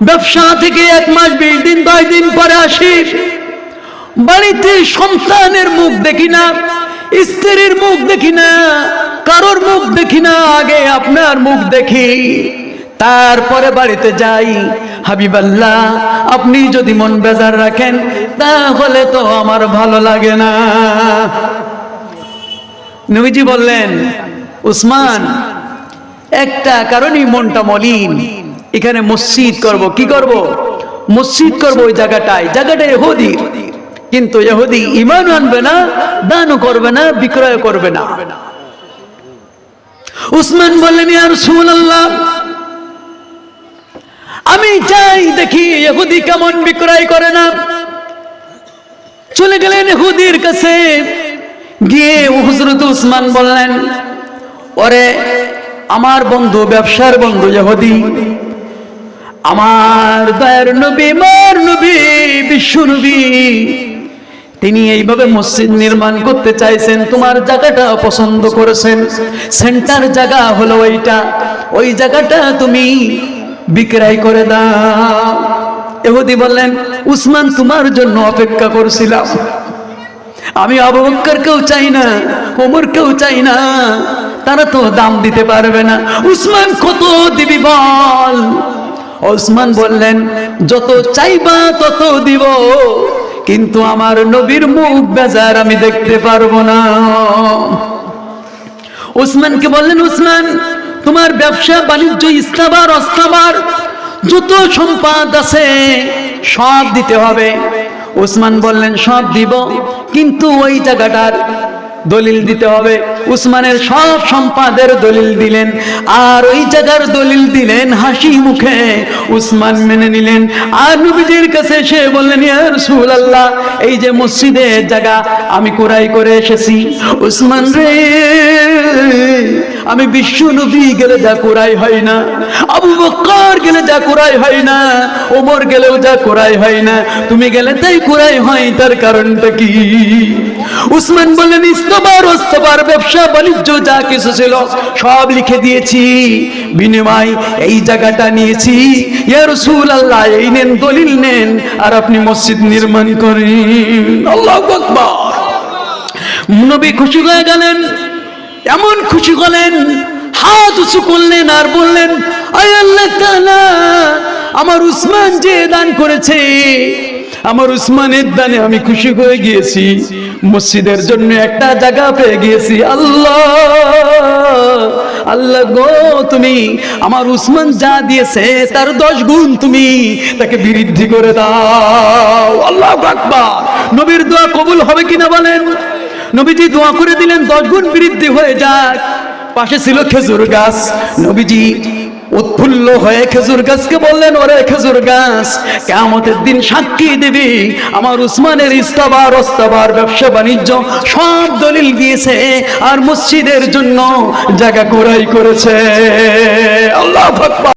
ব্যবসা থেকে 1 মাস 20 দিন 10 দিন পরে আসি, বাড়িতে সন্তানের মুখ দেখি না, স্ত্রীর মুখ দেখি না, কারোর মুখ দেখি না, আগে আপনার মুখ দেখি, তারপরে বাড়িতে যাই। হাবিবাল্লাহ, আপনি যদি মন বেজার রাখেন তাহলে তো আমার ভালো লাগে না। নবীজি বললেন, উসমান, একটা কারণেই মনটা মলিন, এখানে মসজিদ করব। কি করব? মসজিদ করব। ওই জায়গাটা ইহুদির, কিন্তু ইহুদি ঈমান আনবে না, দানও করবে না, বিক্রয় করবে না। উসমান বললেন, ইয়া রাসূলুল্লাহ, আমি চাই দেখি ইহুদি কেমন বিক্রয় করে না। চলে গেলেন ইহুদির কাছে, গিয়ে হযরত উসমান বললেন, ওরে আমার বন্ধু, ব্যবসার বন্ধু ইহুদি, আমার দয়ার নবী, আমার নবী, বিশ্ব নবী, তিনি এইভাবে মসজিদ নির্মাণ করতে চাইছেন, তোমার জায়গাটা পছন্দ করেছেন, সেন্টার জায়গা হলো ওইটা, ওই জায়গাটা তুমি বিক্রয় করে দাও। ইহুদি বললেন, উসমান, তোমার জন্য অপেক্ষা করছিলাম, আমি আবু বকরকেও চাই না, ওমরকেও চাই না, তারা তো দাম দিতে পারবে না। উসমান, কত দিবি বল? উসমান বললেন, যত চাইবা তত দিব, কিন্তু আমার নবীর মুখ বেজার আমি দেখতে পারবো না। উসমানকে বললেন, উসমান, তোমার ব্যবসা বাণিজ্য ইস্তাবার অস্তাবার যত সম্পদ আছে সব দিতে হবে। উসমান বললেন, সব দিব, কিন্তু ওই জায়গাটার দলিল দিতে হবে। উসমানের সব সম্পদের দলিল দিলেন, আর ওই জায়গার দলিল দিলেন হাসি মুখে। উসমান মেনে নিলেন, আর নবীজির কাছে এসে বললেন, ইয়া রাসূলুল্লাহ, এই যে মসজিদের জায়গা আমি ক্রয় করে এসেছি। উসমান রে, আমি বিশ্ব নবী গেলে যা ক্রয় হয় না, আবু বকর গেলে যা ক্রয় হয় না, ওমর গেলেও যা ক্রয় হয় না, তুমি গেলে তাই ক্রয় হয়, তার কারণটা কি? উসমান বললেন, ইস্তাবার অস্তাবার ব্যবসা বাণিজ্য যা কিছু ছিল সব লিখে দিয়েছি, বিনিময় এই জায়গাটা নিয়েছি। ইয়া রাসূলুল্লাহ, এই নেন, দলিল নেন, আর আপনি মসজিদ নির্মাণ করেন। আল্লাহু আকবার। নবী খুশি হয়ে গেলেন, এমন খুশি হলেন, হাত উঁচু করলেন আর বললেন, আয় আল্লাহ তাআলা, আমার উসমান যে দান করেছে, আমার উসমানের দানে আমি খুশি হয়ে গিয়েছি, মসজিদের জন্য একটা জায়গা পেয়ে গিয়েছি। আল্লাহ, আল্লাহ গো, তুমি আমার উসমান যা দিয়েছে তার 10 গুণ তুমি তাকে বৃদ্ধি করে দাও। আল্লাহু আকবার। নবীর দোয়া কবুল হবে কিনা বলেন? নবীজি দোয়া করে দিলেন 10 গুণ বৃদ্ধি হয়ে যাক। পাশে ছিল খেজুর গাছ, নবীজি উৎফুল্ল হয়ে খেজুর গাছকে বললেন, ওরে খেজুর গাছ, কিয়ামতের দিন সাক্ষী দিবি আমার উসমানের ইস্তাবার অস্তাবার ব্যবসা বাণিজ্য সব দলিল দিয়েছে, আর মসজিদের জন্য জায়গা ক্রয় করেছে। আল্লাহু আকবার।